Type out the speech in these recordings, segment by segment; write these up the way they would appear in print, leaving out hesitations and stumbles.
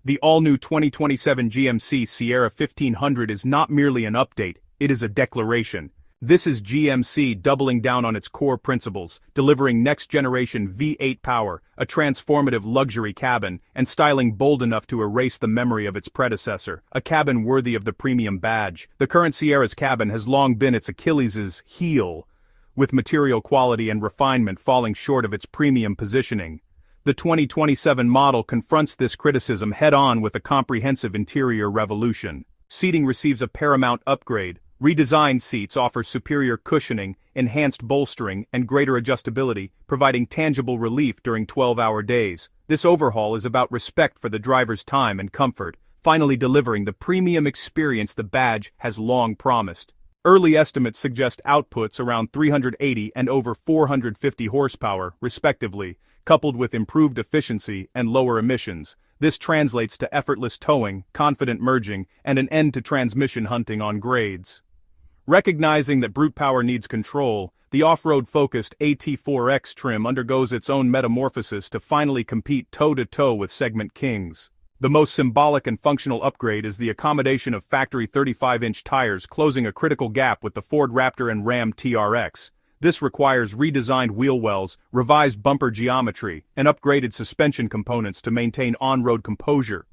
The all-new 2027 GMC Sierra 1500 is not merely an update, it is a declaration. This is GMC doubling down on its core principles, delivering next-generation V8 power, a transformative luxury cabin, and styling bold enough to erase the memory of its predecessor, a cabin worthy of the premium badge. The current Sierra's cabin has long been its Achilles' heel, with material quality and refinement falling short of its premium positioning. The 2027 model confronts this criticism head-on with a comprehensive interior revolution. Seating receives a paramount upgrade. Redesigned seats offer superior cushioning, enhanced bolstering, and greater adjustability, providing tangible relief during 12-hour days. This overhaul is about respect for the driver's time and comfort, finally delivering the premium experience the badge has long promised. Early estimates suggest outputs around 380 and over 450 horsepower, respectively, coupled with improved efficiency and lower emissions. This translates to effortless towing, confident merging, and an end to transmission hunting on grades. Recognizing that brute power needs control, the off-road-focused AT4X trim undergoes its own metamorphosis to finally compete toe-to-toe with segment kings. The most symbolic and functional upgrade is the accommodation of factory 35-inch tires, closing a critical gap with the Ford Raptor and Ram TRX. This requires redesigned wheel wells, revised bumper geometry, and upgraded suspension components to maintain on-road composure.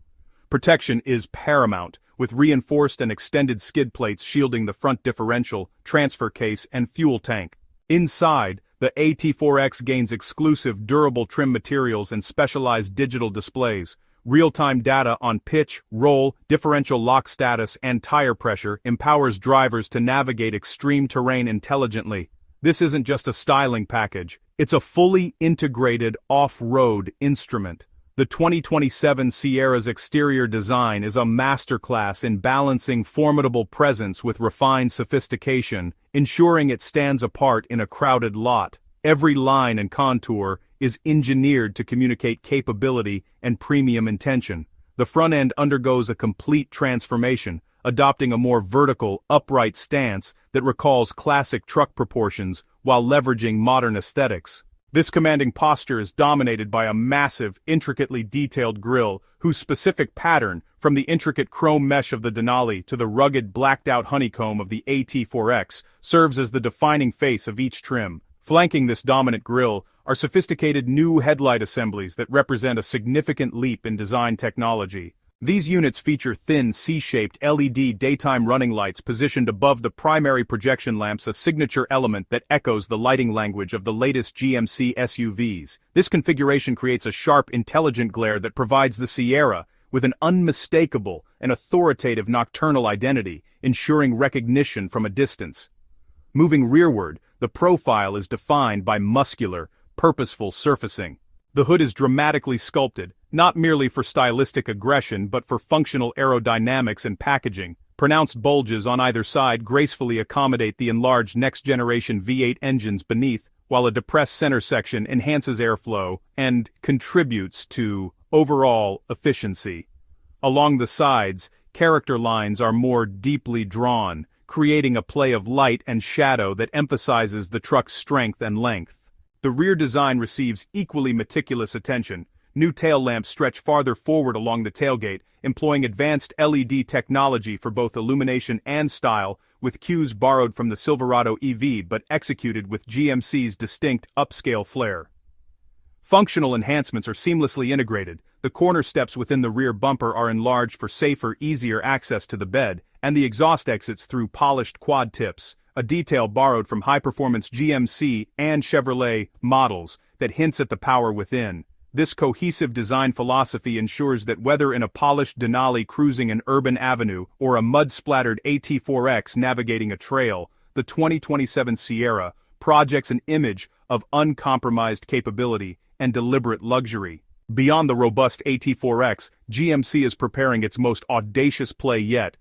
Protection is paramount, with reinforced and extended skid plates shielding the front differential, transfer case, and fuel tank. Inside, the AT4X gains exclusive durable trim materials and specialized digital displays. Real-time data on pitch, roll, differential lock status, and tire pressure empowers drivers to navigate extreme terrain intelligently. This isn't just a styling package, it's a fully integrated off-road instrument. The 2027 Sierra's exterior design is a masterclass in balancing formidable presence with refined sophistication, ensuring it stands apart in a crowded lot. Every line and contour is engineered to communicate capability and premium intention. The front end undergoes a complete transformation, adopting a more vertical, upright stance that recalls classic truck proportions while leveraging modern aesthetics. This commanding posture is dominated by a massive, intricately detailed grille, whose specific pattern, from the intricate chrome mesh of the Denali to the rugged blacked-out honeycomb of the AT4X, serves as the defining face of each trim. Flanking this dominant grille are sophisticated new headlight assemblies that represent a significant leap in design technology. These units feature thin C-shaped LED daytime running lights positioned above the primary projection lamps, a signature element that echoes the lighting language of the latest GMC SUVs. This configuration creates a sharp, intelligent glare that provides the Sierra with an unmistakable and authoritative nocturnal identity, ensuring recognition from a distance. Moving rearward, the profile is defined by muscular, purposeful surfacing. The hood is dramatically sculpted, not merely for stylistic aggression but for functional aerodynamics and packaging. Pronounced bulges on either side gracefully accommodate the enlarged next-generation V8 engines beneath, while a depressed center section enhances airflow and contributes to overall efficiency. Along the sides, character lines are more deeply drawn, creating a play of light and shadow that emphasizes the truck's strength and length. The rear design receives equally meticulous attention. New tail lamps stretch farther forward along the tailgate, employing advanced LED technology for both illumination and style, with cues borrowed from the Silverado EV but executed with GMC's distinct upscale flair. Functional enhancements are seamlessly integrated. The corner steps within the rear bumper are enlarged for safer, easier access to the bed, and the exhaust exits through polished quad tips, a detail borrowed from high-performance GMC and Chevrolet models that hints at the power within. This cohesive design philosophy ensures that whether in a polished Denali cruising an urban avenue or a mud-splattered AT4X navigating a trail, the 2027 Sierra projects an image of uncompromised capability and deliberate luxury. Beyond the robust AT4X, GMC is preparing its most audacious play yet.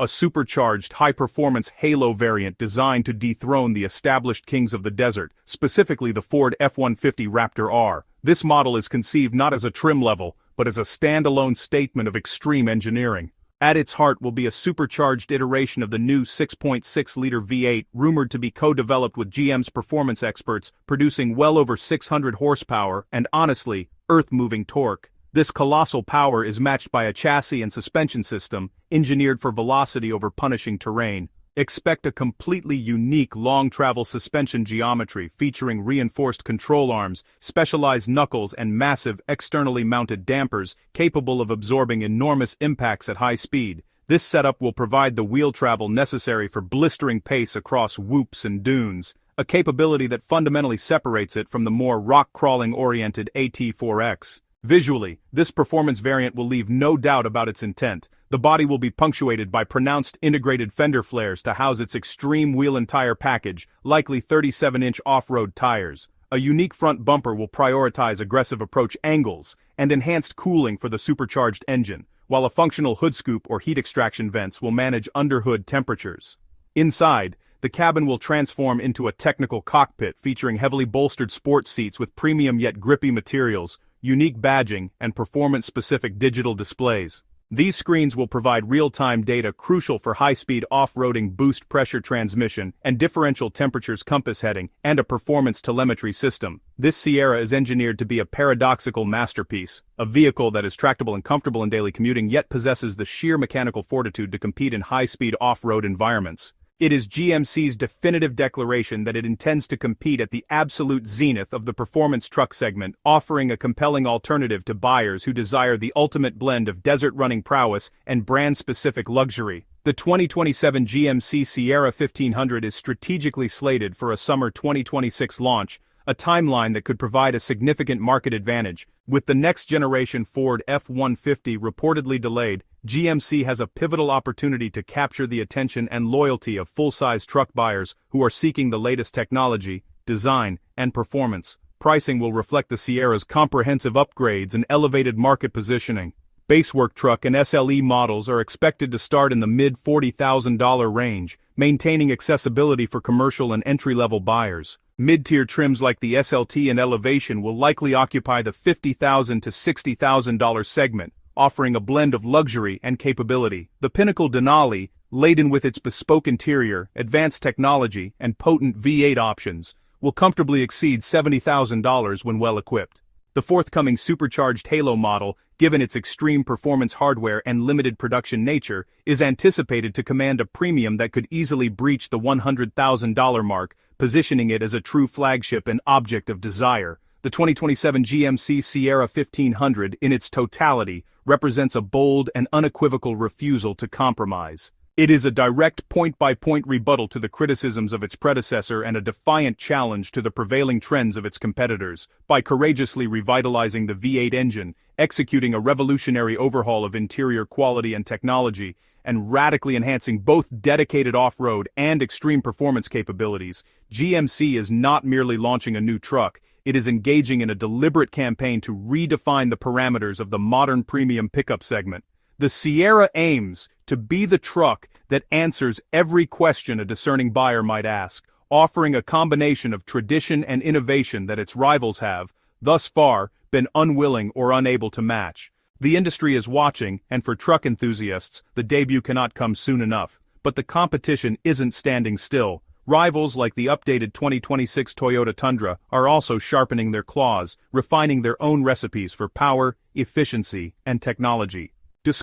A supercharged, high-performance Halo variant designed to dethrone the established kings of the desert, specifically the Ford F-150 Raptor R. This model is conceived not as a trim level, but as a standalone statement of extreme engineering. At its heart will be a supercharged iteration of the new 6.6-liter V8, rumored to be co-developed with GM's performance experts, producing well over 600 horsepower and, honestly, earth-moving torque. This colossal power is matched by a chassis and suspension system engineered for velocity over punishing terrain. Expect a completely unique long-travel suspension geometry featuring reinforced control arms, specialized knuckles and massive externally mounted dampers capable of absorbing enormous impacts at high speed. This setup will provide the wheel travel necessary for blistering pace across whoops and dunes, a capability that fundamentally separates it from the more rock-crawling-oriented AT4X. Visually, this performance variant will leave no doubt about its intent. The body will be punctuated by pronounced integrated fender flares to house its extreme wheel and tire package, likely 37-inch off-road tires. A unique front bumper will prioritize aggressive approach angles and enhanced cooling for the supercharged engine, while a functional hood scoop or heat extraction vents will manage underhood temperatures. Inside, the cabin will transform into a technical cockpit featuring heavily bolstered sports seats with premium yet grippy materials, unique badging, and performance-specific digital displays. These screens will provide real-time data crucial for high-speed off-roading, boost pressure transmission, and differential temperatures compass heading, and a performance telemetry system. This Sierra is engineered to be a paradoxical masterpiece, a vehicle that is tractable and comfortable in daily commuting yet possesses the sheer mechanical fortitude to compete in high-speed off-road environments. It is GMC's definitive declaration that it intends to compete at the absolute zenith of the performance truck segment, offering a compelling alternative to buyers who desire the ultimate blend of desert-running prowess and brand-specific luxury. The 2027 GMC Sierra 1500 is strategically slated for a summer 2026 launch, a timeline that could provide a significant market advantage. With the next-generation Ford F-150 reportedly delayed, GMC has a pivotal opportunity to capture the attention and loyalty of full-size truck buyers who are seeking the latest technology, design, and performance. Pricing will reflect the Sierra's comprehensive upgrades and elevated market positioning. Basework truck and SLE models are expected to start in the mid-$40,000 range, maintaining accessibility for commercial and entry-level buyers. Mid-tier trims like the SLT and Elevation will likely occupy the $50,000 to $60,000 segment, offering a blend of luxury and capability. The Pinnacle Denali, laden with its bespoke interior, advanced technology, and potent V8 options, will comfortably exceed $70,000 when well equipped. The forthcoming supercharged Halo model, given its extreme performance hardware and limited production nature, is anticipated to command a premium that could easily breach the $100,000 mark, positioning it as a true flagship and object of desire. The 2027 GMC Sierra 1500, in its totality, represents a bold and unequivocal refusal to compromise. It is a direct point-by-point rebuttal to the criticisms of its predecessor and a defiant challenge to the prevailing trends of its competitors. By courageously revitalizing the V8 engine, executing a revolutionary overhaul of interior quality and technology, and radically enhancing both dedicated off-road and extreme performance capabilities, GMC is not merely launching a new truck, it is engaging in a deliberate campaign to redefine the parameters of the modern premium pickup segment. The Sierra aims to be the truck that answers every question a discerning buyer might ask, offering a combination of tradition and innovation that its rivals have, thus far, been unwilling or unable to match. The industry is watching, and for truck enthusiasts, the debut cannot come soon enough. But the competition isn't standing still. Rivals like the updated 2026 Toyota Tundra are also sharpening their claws, refining their own recipes for power, efficiency, and technology.